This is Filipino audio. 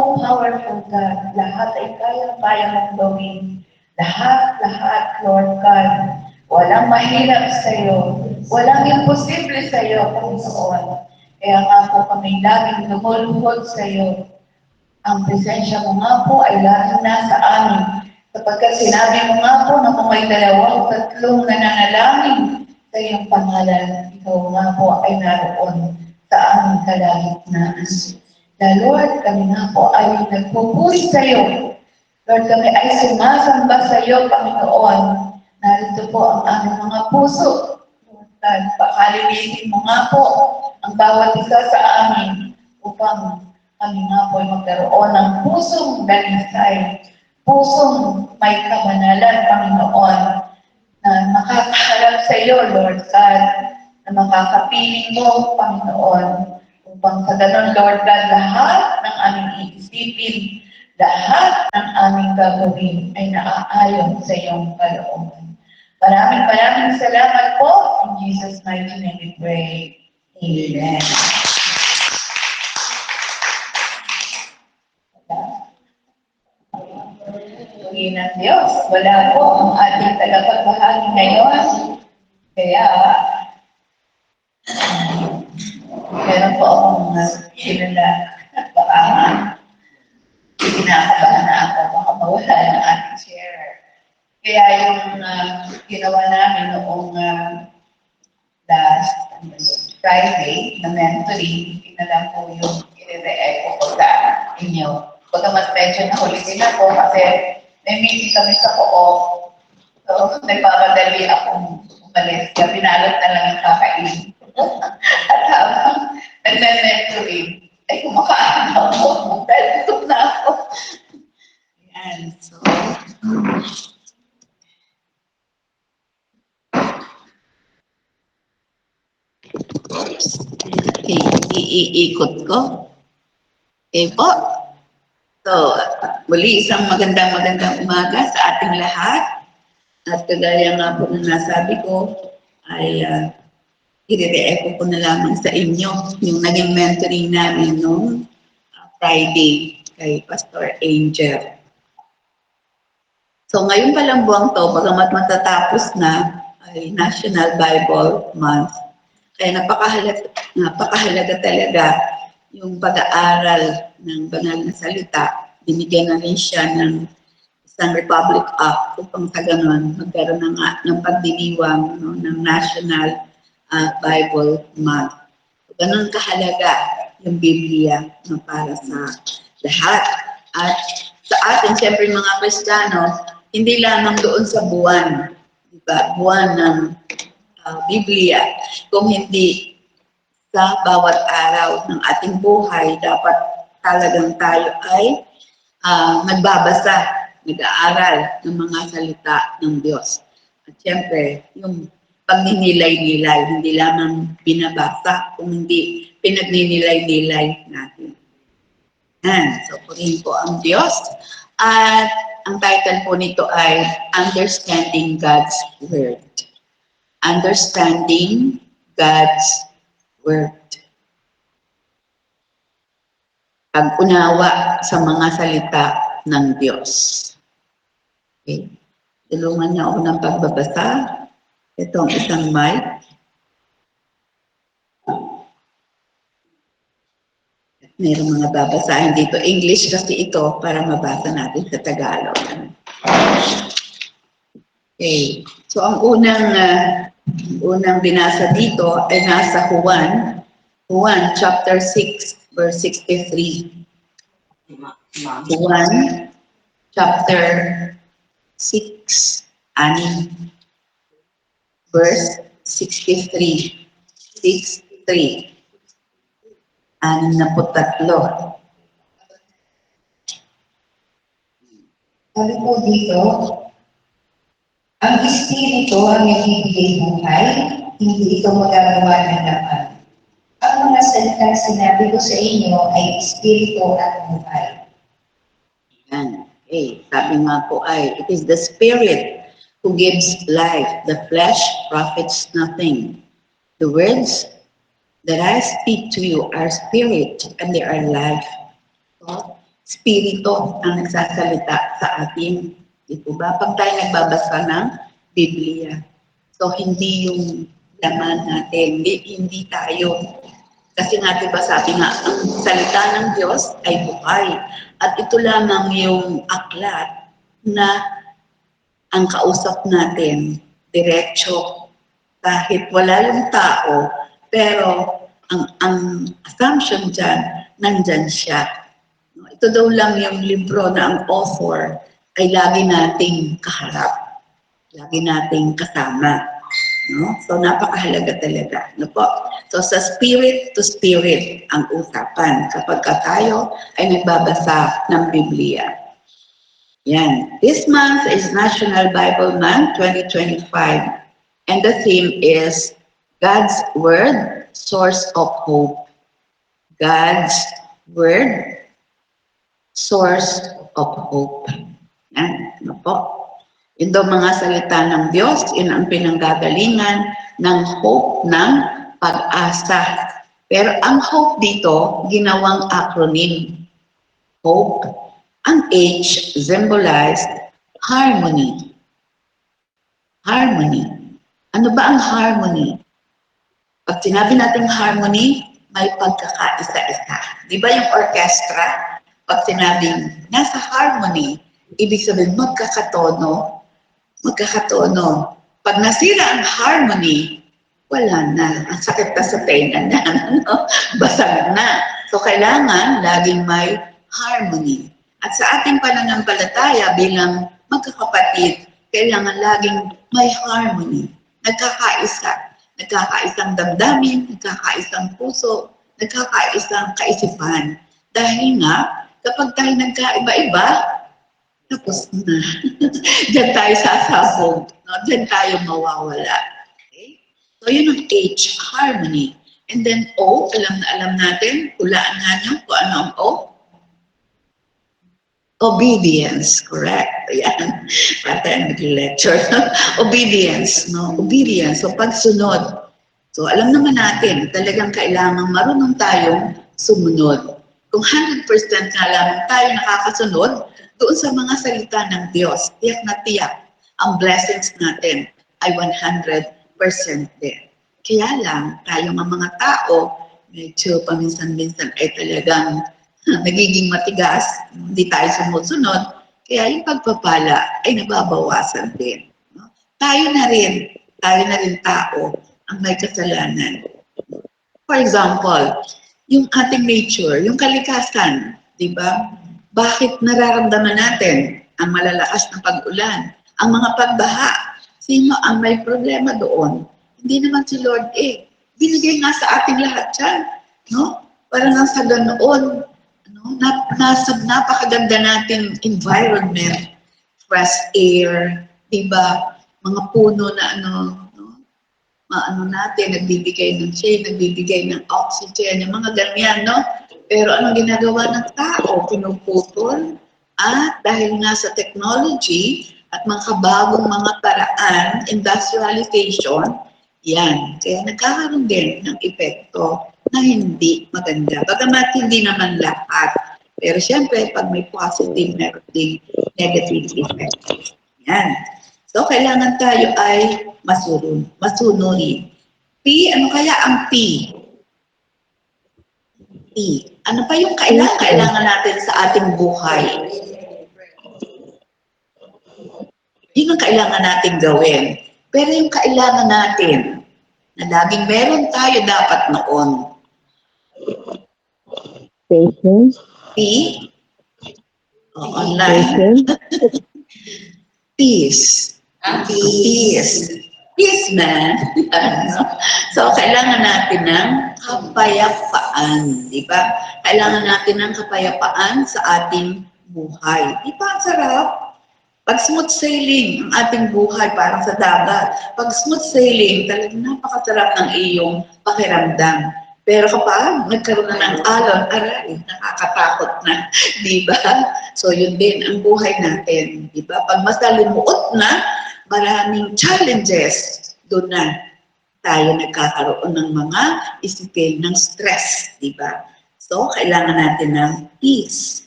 all-powerful God. Lahat ay kaya-kaya mong gawin. Lahat, Lord God. Walang mahirap sa iyo. Walang imposible sa iyo, Panginoon. Kaya nga po kami laging lumulubog sa iyo. Ang presensya mo nga po ay laging nasa amin. Sapagkat sinabi mo nga po na kung may dalawang tatlong nananalangin sa iyong pangalan, ikaw nga po ay naroon sa aming kalagitnaan. Na Lord, kami nga po ay nagpupuri sa iyo. Lord, kami ay sumasamba sa iyo, Panginoon. Narito po ang aming mga puso. Lord God, pakalinisin mo nga po ang bawat isa sa amin upang kami nga po ay magkaroon ng pusong dalisay, pusong may kabanalan, Panginoon, na makakaharap sa iyo, Lord God, na makakapiling mo, Panginoon, upang sa ganun, Lord God, lahat ng aming iisipin, lahat ng aming gagawin ay naaayon sa iyong kalooban. Maraming salamat po. In Jesus' mighty name we pray. Amen. Puri ng Diyos. Wala po ang ating tagapagbahagi ngayon. Kaya, meron po akong sinala. Baka kinakabahan na ako. Baka mawala ng ating share. Kaya yung ginawa namin noong last Friday na mentoring, pinala po yung i-re-echo ko sa inyo. Pagkamat medyo nahulisin ako kasi may meeting kami sa co-op. So, nagpapadali akong umalis. Kaya pinalot na lang ang kakain. At habang nagme-mentoring, ay kumakain ako. Dahil gutom na ako. Yan. So, okay, iikot ko. Okay po. So, muli isang magandang umaga sa ating lahat. At kagaya nga po ng nasabi ko, ay i-re-echo ko na lamang sa inyo yung naging mentoring namin noong Friday kay Pastor Angel. So, ngayon palang buwang to, bagamat matatapos na, ay National Bible Month. Kaya napakahalaga talaga yung pag-aaral ng banal na salita. Binigyan na rin siya ng isang Republic Act upang sa ganon magkaroon ng pagdiriwang ng National Bible Month. So, ganon kahalaga yung Biblia para sa lahat. At sa atin, siyempre mga Kristiyano, hindi lamang doon sa buwan, diba? Buwan ng Biblia, kung hindi sa bawat araw ng ating buhay, dapat talagang tayo ay nagbabasa, nag-aaral ng mga salita ng Diyos. At siyempre, yung pagninilay-nilay, hindi lamang binabasa, kung hindi pinagninilay-nilay natin. So, purihin po ang Diyos. At ang title po nito ay Understanding God's Word. Understanding God's Word. Pag-unawa sa mga salita ng Diyos. Okay. Tulungan niyo ako ng pagbabasa. Ito ang isang mic. Mayroong mga babasahin dito. English kasi ito para mabasa natin sa Tagalog. Okay. So ang unang binasa dito ay nasa Juan chapter 6 verse 63. Juan chapter 6 verse 63. 63. 63. Sabi po dito, ang Espiritu ang nagbibigay buhay, hindi ito magagawa ng laman. Ang mga salita sinabi ko sa inyo ay Espiritu at buhay. Yan. Okay. Sabi nga po ay, it is the Spirit who gives life. The flesh profits nothing. The words that I speak to you are spirit and they are life. So, Spirito ang nagsasalita sa atin. Di po ba? Pag tayo nagbabasa ng Biblia. So, hindi yung laman natin, hindi tayo. Kasi nga, diba sabi nga, ang salita ng Diyos ay buhay. At ito lamang yung aklat na ang kausap natin, diretso, kahit wala yung tao, pero ang assumption dyan, nandyan siya. Ito daw lang yung libro na ang author ay lagi nating kaharap, lagi nating kasama. No? So, napakahalaga talaga. No po? So, sa spirit to spirit ang usapan kapag tayo ay nagbabasa ng Biblia. Yan. This month is National Bible Month 2025. And the theme is God's Word, Source of Hope. God's Word, Source of Hope. Yan. Ano po? Yun daw mga salita ng Diyos, yun ang pinanggagalingan ng hope ng pag-asa. Pero ang hope dito, ginawang acronym. Hope. Ang H symbolized harmony. Harmony. Ano ba ang harmony? Pag sinabi natin harmony, may pagkakaisa-isa. Di ba yung orchestra? Pag sinabing nasa harmony, ibig sabihin magkakatono. Magkakatono. Pag nasira ang harmony, wala na. Ang sakit na sa tenga na. Ano? Basag na. So, kailangan laging may harmony. At sa ating pananampalataya bilang magkakapatid, kailangan laging may harmony. Nagkakaisa. Nagkakaisang damdamin, nagkakaisang puso, nagkakaisang kaisipan. Dahil nga, kapag tayo nagkaiba-iba, tapos na. Diyan tayo sasabog. No? Diyan tayo mawawala. Okay? So, yun ang H, harmony. And then O, alam na alam natin, hulaan nga nyo kung ano ang O. Obedience, correct. Ayan. Para tayo nag-lecture. Obedience, no? Obedience. So, pagsunod. So, alam naman natin, talagang kailangan marunong tayong sumunod. Kung 100% nga lamang tayo nakakasunod, doon sa mga salita ng Diyos, tiyak na tiyak, ang blessings natin ay 100% din. Kaya lang, tayo mga tao, medyo paminsan-minsan ay talagang nagiging matigas, hindi tayo sumusunod, kaya yung pagpapala ay nababawasan din. No? Tayo na rin tao ang may kasalanan. For example, yung ating nature, yung kalikasan, di ba? Bakit nararamdaman natin ang malalakas na pag-ulan, ang mga pagbaha? Sino ang may problema doon? Hindi naman si Lord eh. Binigay nga sa ating lahat yan. No? Para nang sa ganoon, nasa napakaganda nating environment, fresh air, diba? Mga puno na natin, nagbibigay ng shade, nagbibigay ng oxygen, yung mga ganyan, no? Pero anong ginagawa ng tao? Pinuputol. At dahil nga sa technology at mga bagong mga paraan, industrialization, yan. Kaya nagkakaroon din ng epekto na hindi maganda. Bagamat hindi naman lahat. Pero siyempre, pag may positive, meron ding negative effect. Yan. So, kailangan tayo ay masunurin. P, ano kaya ang P? P. Ano pa yung kailangan natin sa ating buhay? Yun ang kailangan natin gawin. Pero yung kailangan natin, na laging meron tayo dapat noon. Patience. P. Online. Peace. Peace. Peace, man. So, kailangan natin ng kapayapaan. Di ba? Kailangan natin ng kapayapaan sa ating buhay. Di ba? Ang sarap. Pag smooth sailing ang ating buhay parang sa dagat. Pag smooth sailing, talagang napakasarap ng iyong pakiramdam. Pero kapag nagkaroon na ng alon, aray, nakakatakot na. Di ba? So yun din ang buhay natin. Di ba? Pag mas nalimuot na, maraming challenges, doon na tayo nagkakaroon ng mga isipin ng stress. Di ba? So kailangan natin ng peace.